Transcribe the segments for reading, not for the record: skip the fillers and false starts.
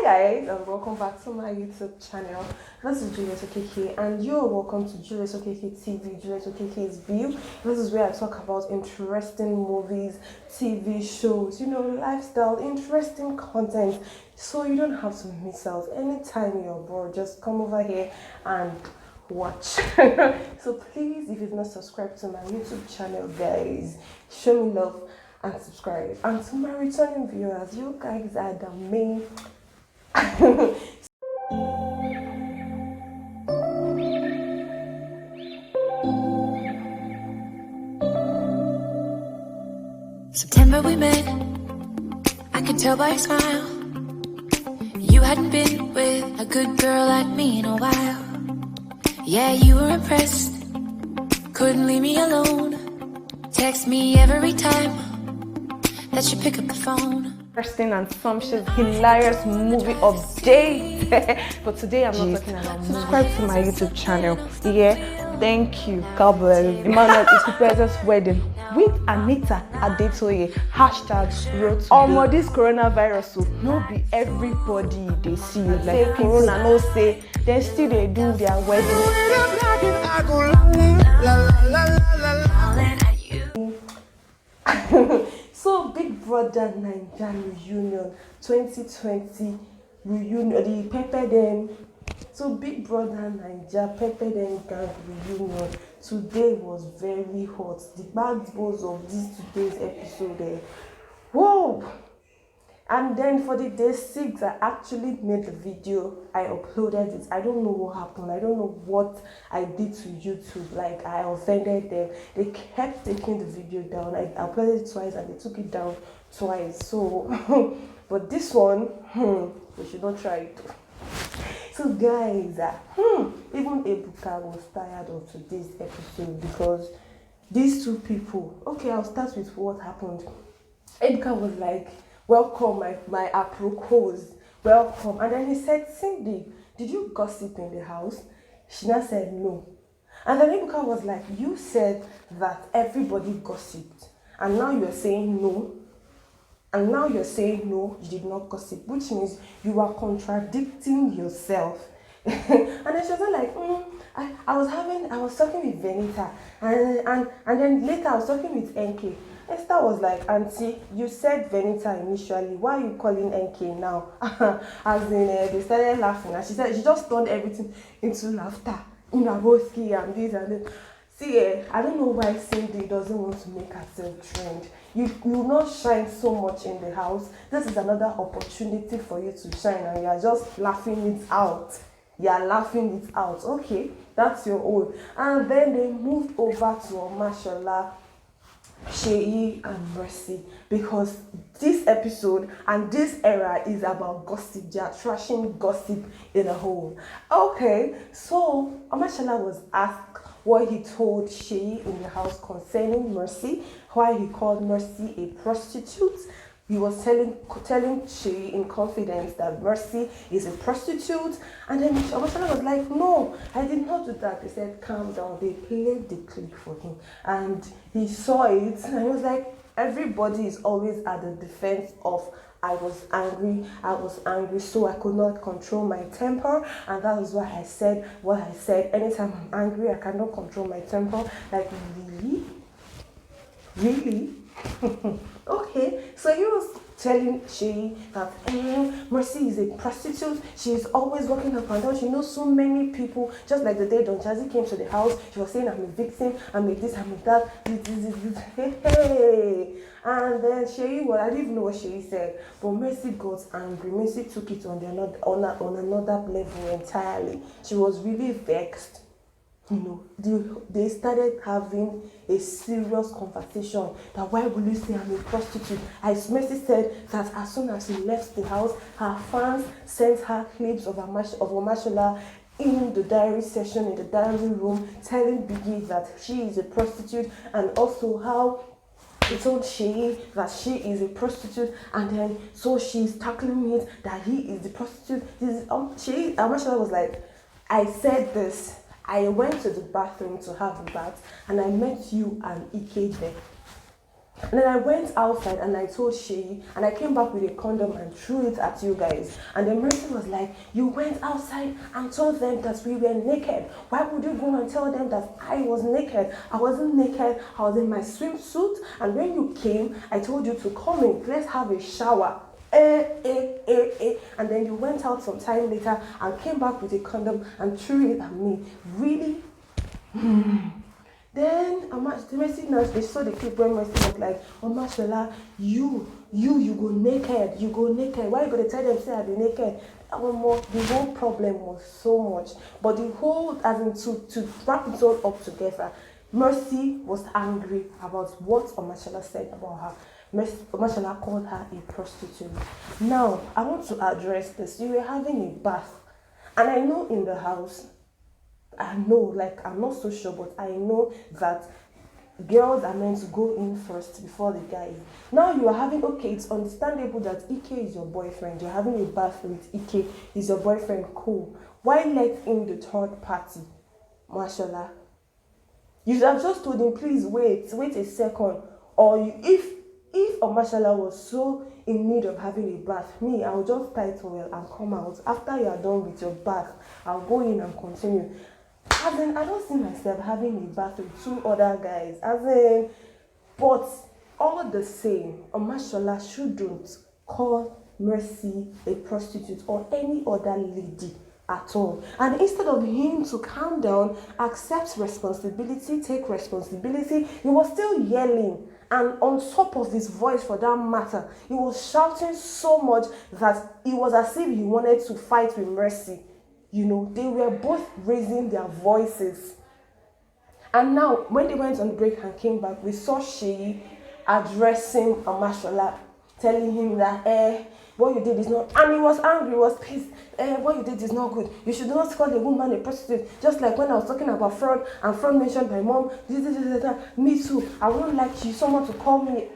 Guys, and welcome back to my YouTube channel. This is Juliet Okeke and you're welcome to Juliet Okeke TV, Juliet Okeke's View. This is where I talk about interesting movies, TV shows, lifestyle, interesting content, so you don't have to miss out. Anytime you're bored, just come over here and watch. So please, if you've not subscribed to my YouTube channel, guys, show me love and subscribe. And to my returning viewers, you guys are the main September we met, I could tell by your smile. You hadn't been with a good girl like me in a while. Yeah, you were impressed, couldn't leave me alone. Text me every time that you pick up the phone. interesting and sumptuous, hilarious movie update. But today I'm not talking about movies. Subscribe to my YouTube channel. Yeah, thank you. God bless. Emmanuel Isipeze's wedding with Anita Adetoye. Road to this coronavirus, so no be everybody they see you like corona. No say they still they do their wedding. So Big Brother Naija reunion 2020 reunion, the Pepper Dem. So Big Brother Naija Pepper Dem gang reunion today was very hot. The backbones of this today's episode, whoa! And then for the day 6, I actually made the video. I uploaded it. I don't know what happened. I don't know what I did to YouTube. Like, I offended them. They kept taking the video down. I uploaded it twice and they took it down twice. So, but this one, we should not try it. So guys, even Ebuka was tired of today's episode because these two people. Okay, I'll start with what happened. Ebuka was like, welcome, my apropos, welcome. And then he said, Cindy, did you gossip in the house? She now said no. And then Ebuka was like, you said that everybody gossiped. And now you're saying no. And now you're saying no, you did not gossip, which means you are contradicting yourself. And then she was like, I was talking with Venita, and then later I was talking with NK. Esther was like, Auntie, you said Venita initially. Why are you calling NK now? As in, they started laughing. And she said she just turned everything into laughter. Unaboski and this and that. See, I don't know why Cindy doesn't want to make herself trend. You will not shine so much in the house. This is another opportunity for you to shine, and you are just laughing it out. You are laughing it out. Okay, that's your own. And then they moved over to Mashallah, Sheyi and Mercy, because this episode and this era is about gossip. They are trashing gossip in a whole. Okay, so Mashallah was asked what he told Sheyi in the house concerning Mercy, why he called Mercy a prostitute. He was telling Sheyi in confidence that Mercy is a prostitute, and then Mashallah was like, no, I did not do that. They said, calm down. They played the clip for him, and he saw it, and he was like, everybody is always at the defense of, I was angry, so I could not control my temper, and that is why I said what I said. Anytime I'm angry, I cannot control my temper. Like, really? Okay, so he was telling Sheyi that Mercy is a prostitute. She is always walking up and down. She knows so many people. Just like the day Don Jazzy came to the house, she was saying, I'm a victim, I'm a this, I'm a that. Hey. And then Sheyi, I didn't even know what Sheyi said, but Mercy got angry. Mercy took it on another level entirely. She was really vexed. They started having a serious conversation that why will you say I'm a prostitute? As Mercy said that as soon as she left the house, her fans sent her clips of Mashallah in the diary session, in the diary room, telling Biggie that she is a prostitute, and also how he told Sheyi that she is a prostitute, and then so she's tackling it that he is the prostitute. Sheyi, Mashallah was like, I said this. I went to the bathroom to have a bath and I met you and Ike there. And then I went outside and I told Shay, and I came back with a condom and threw it at you guys. And then Mercy was like, you went outside and told them that we were naked. Why would you go and tell them that I was naked? I wasn't naked, I was in my swimsuit. And when you came, I told you to come in, let's have a shower. And then you went out some time later and came back with a condom and threw it at me. Really? Then Mercy now, they saw the clip when Mercy was like, oh Mashallah, you go naked, you go naked. Why you gonna tell them say I be naked? The whole problem was so much. But the whole, as in to wrap it all up together, Mercy was angry about what Omashala said about her. Omashala called her a prostitute. Now, I want to address this. You were having a bath. And I know in the house, I'm not so sure, but I know that girls are meant to go in first before the guys. Now you are having, okay, it's understandable that Ike is your boyfriend. You're having a bath with Ike, he's your boyfriend, cool. Why let in the third party? Mashallah. You should have just told him, please wait a second. Or if Mashallah was so in need of having a bath, I'll just tie towel and come out. After you are done with your bath, I'll go in and continue. I don't see myself having a bath with two other guys. But all the same, Mashallah shouldn't call Mercy a prostitute or any other lady at all. And instead of him to calm down, accept responsibility, take responsibility, he was still yelling. And on top of his voice, for that matter, he was shouting so much that it was as if he wanted to fight with Mercy. You know, they were both raising their voices. And now, when they went on break and came back, we saw Shay addressing Mashallah, telling him that, what you did is not, and he was angry, he was pissed, what you did is not good. You should not call a woman a prostitute. Just like when I was talking about fraud, and fraud mentioned my mom, me too, I wouldn't like someone to call me.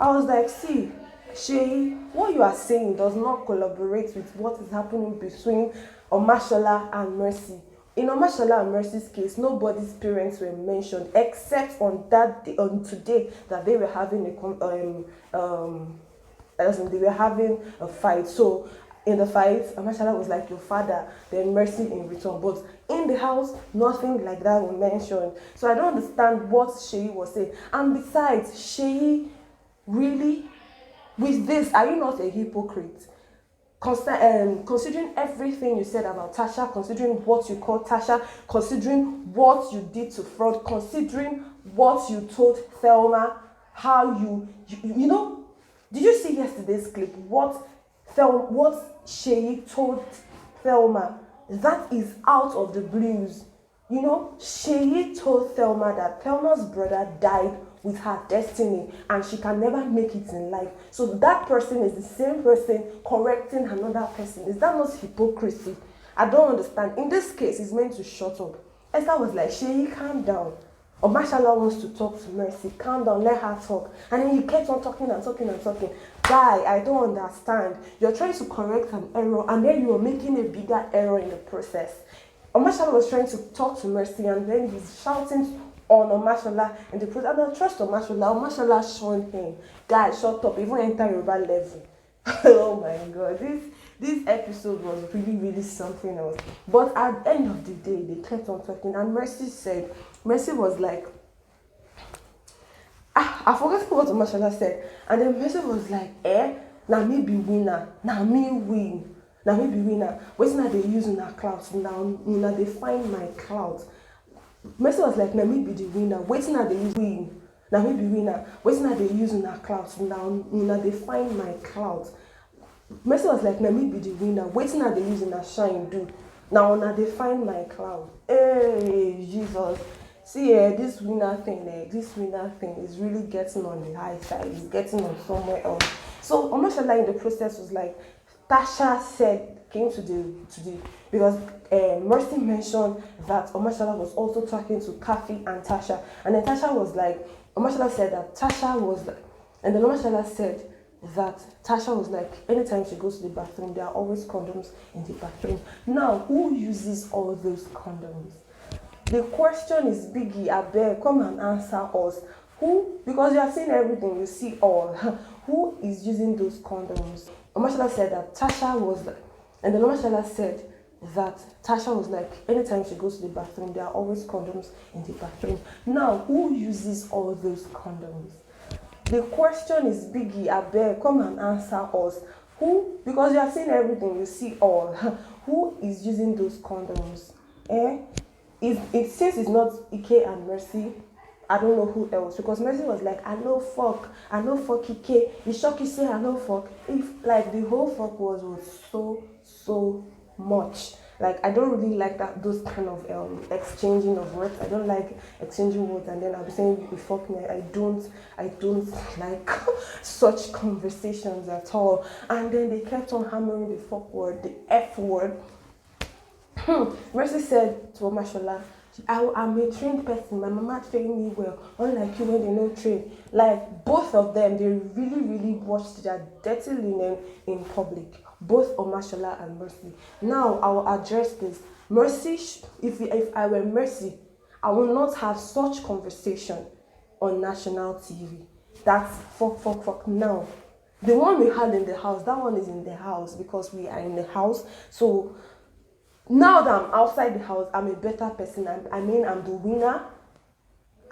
I was like, see, Shay, what you are saying does not collaborate with what is happening between Omashala and Mercy. In Omashala and Mercy's case, nobody's parents were mentioned except on that day, on today, that they were having they were having a fight. So in the fight, Omashala was like your father, then Mercy in return. But in the house, nothing like that was mentioned. So I don't understand what Shay was saying. And besides, Shay, really, with this, are you not a hypocrite? Considering everything you said about Tasha, considering what you called Tasha, considering what you did to fraud, considering what you told Thelma, how you know, did you see yesterday's clip? What Shay told Thelma, that is out of the blues. You know, Shay told Thelma that Thelma's brother died with her destiny and she can never make it in life. So that person is the same person correcting another person. Is that not hypocrisy? I don't understand. In this case, it's meant to shut up. Esther was like, Shay, calm down. Or Mashallah wants to talk to Mercy. Calm down, let her talk. And then he kept on talking and talking and talking. Guy, I don't understand. You're trying to correct an error and then you're making a bigger error in the process. Omashala was trying to talk to Mercy and then he's shouting on Omashala in the process. I don't trust Omashala. Omashala shunned him. Guys, shut up. Even enter Yoruba level. Oh my God. This episode was really, really something else. But at the end of the day, they kept on talking and Mercy was like, I forgot what Omashala said. And then Mercy was like, now me be winner. Now me win. Now me be winner. What's now they use in our clouds? Now they find my clouds. Mercy was like, now me be the winner. Waiting now they use win. Now me be winner. Waiting now they use in our clouds. Now they find my clouds. Mercy was like, now me be the winner. Waiting now they use in our shine do. Now they find my cloud. Hey Jesus. See, this winner thing is really getting on the high side. It's getting on somewhere else. So Omashala in the process was like, Tasha came to the because Mercy mentioned that Omashala was also talking to Kafi and Tasha, and then Tasha was like, Omashala said that Tasha was like, and then Omashala said that Tasha was like, anytime she goes to the bathroom, there are always condoms in the bathroom. Now, who uses all those condoms? The question is, Biggie, I beg, come and answer us. who, because you have seen everything, you see all, who is using those condoms? Omashala said that Tasha was like, and then Omashala said that Tasha was like, anytime she goes to the bathroom, there are always condoms in the bathroom. Now, who uses all those condoms? The question is, Biggie, Abel, come and answer us. Who, because you have seen everything, you see all, who is using those condoms? Since it's not Ike and Mercy, I don't know who else, because Mercy was like, I know fuck Ike. The shocky say I know fuck. If like the whole fuck was so much. Like I don't really like those kind of exchanging of words. I don't like exchanging words and then I'll be saying you fuck me. I don't like such conversations at all. And then they kept on hammering the fuck word, the F word. Mercy said to Omashola, I'm a trained person. My mama trained me well. Unlike you when they no train. Like both of them, they really washed their dirty linen in public. Both Omashola and Mercy. Now I will address this. Mercy, if I were Mercy, I will not have such conversation on national TV. That's fuck now. The one we had in the house, that one is in the house because we are in the house. So now that I'm outside the house, I'm a better person. I'm the winner.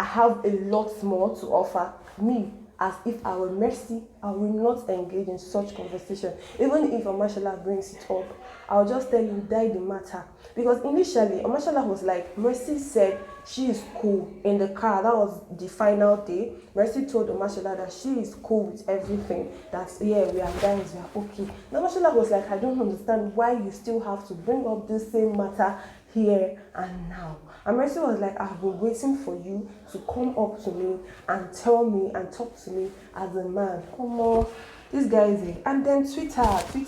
I have a lot more to offer. Me, as if I were Mercy, I will not engage in such conversation. Even if Omashola brings it up, I'll just tell him, die the matter. Because initially, Omashola was like, Mercy said she is cool in the car. That was the final day. Mercy told Omashola that she is cool with everything. That's, yeah, we are guys, we are okay. Now Omashola was like, I don't understand why you still have to bring up this same matter here and now. And Mercy was like, I've been waiting for you to come up to me and tell me and talk to me as a man. Come on, this guy is it. And then Twitter,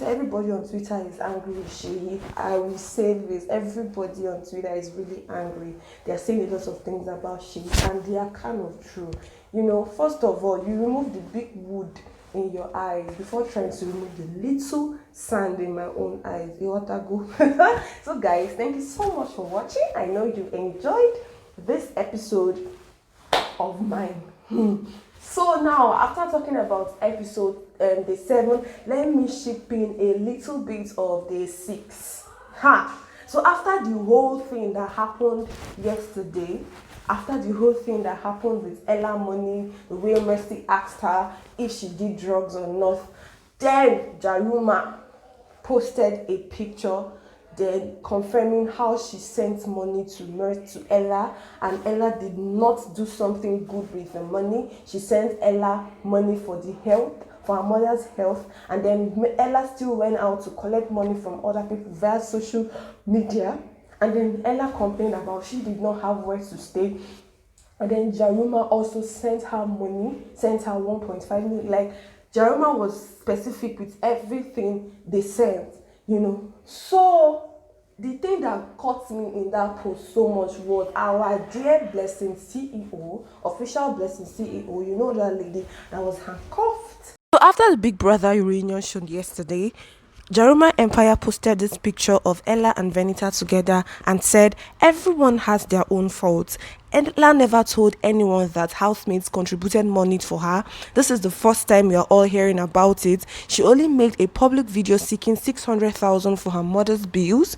everybody on Twitter is angry with Sheyi. I will say this, everybody on Twitter is really angry. They're saying a lot of things about Sheyi and they are kind of true. You know, first of all, you remove the big wood in your eyes before trying to remove the little sand in my own eyes. You want to go? So guys, thank you so much for watching. I know you enjoyed this episode of mine. So now, after talking about episode day 7, let me ship in a little bit of day 6. So after the whole thing that happened yesterday, after the whole thing that happened with Ella Money, the way Mercy asked her if she did drugs or not, then Jaruma posted a picture then confirming how she sent money to Ella, and Ella did not do something good with the money. She sent Ella money for the health, for her mother's health, and then Ella still went out to collect money from other people via social media. And then Ella complained about she did not have where to stay. And then Jaruma also sent her money, sent her 1.5 million. Like, Jaruma was specific with everything they sent, you know. So, the thing that caught me in that post so much was our dear Blessing CEO, official Blessing CEO, you know that lady that was handcuffed. So after the Big Brother reunion show yesterday, Jaruma Empire posted this picture of Ella and Venita together and said, everyone has their own faults. Ella never told anyone that housemates contributed money for her. This is the first time we are all hearing about it. She only made a public video seeking 600,000 for her mother's bills.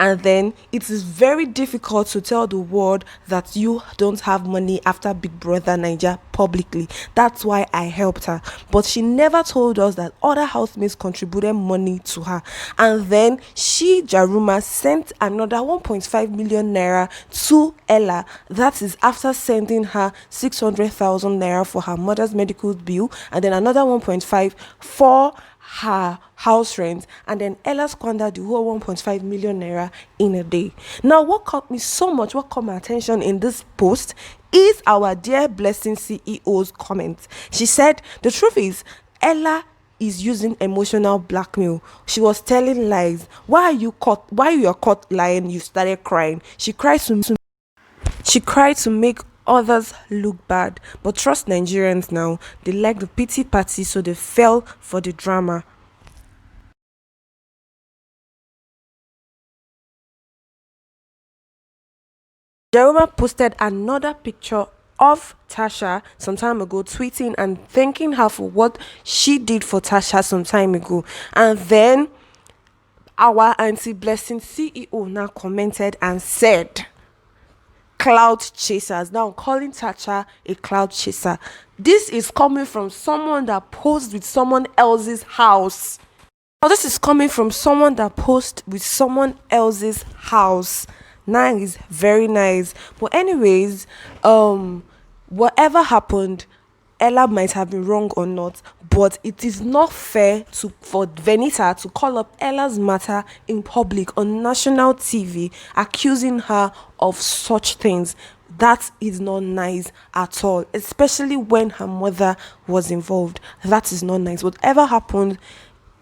And then it is very difficult to tell the world that you don't have money after Big Brother Naija publicly. That's why I helped her. But she never told us that other housemates contributed money to her. And then she, Jaruma, sent another 1.5 million naira to Ella. That is after sending her 600,000 naira for her mother's medical bill, and then another 1.5 for her house rent, and then Ella squandered the whole 1.5 million naira in a day. Now, what caught me so much, what caught my attention in this post is our dear Blessing CEO's comment. She said, the truth is, Ella is using emotional blackmail. She was telling lies. Why you are caught lying, you started crying. She cried to make others look bad. But trust Nigerians now, they like the pity party, so they fell for the drama. Jaruma posted another picture of Tasha some time ago, tweeting and thanking her for what she did for Tasha some time ago. And then our Auntie Blessing CEO now commented and said, cloud chasers, now calling Tasha a cloud chaser. This is coming from someone that posed with someone else's house. Now, this is coming from someone that posed with someone else's house. Nice, very nice. But anyways, whatever happened, Ella might have been wrong or not, but it is not fair for Venita to call up Ella's matter in public on national TV, accusing her of such things. That is not nice at all, especially when her mother was involved. That is not nice. Whatever happened,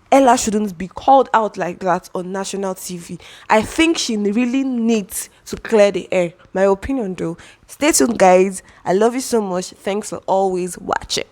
Ella shouldn't be called out like that on national TV. I think she really needs to clear the air. My opinion though. Stay tuned, guys. I love you so much. Thanks for always watching.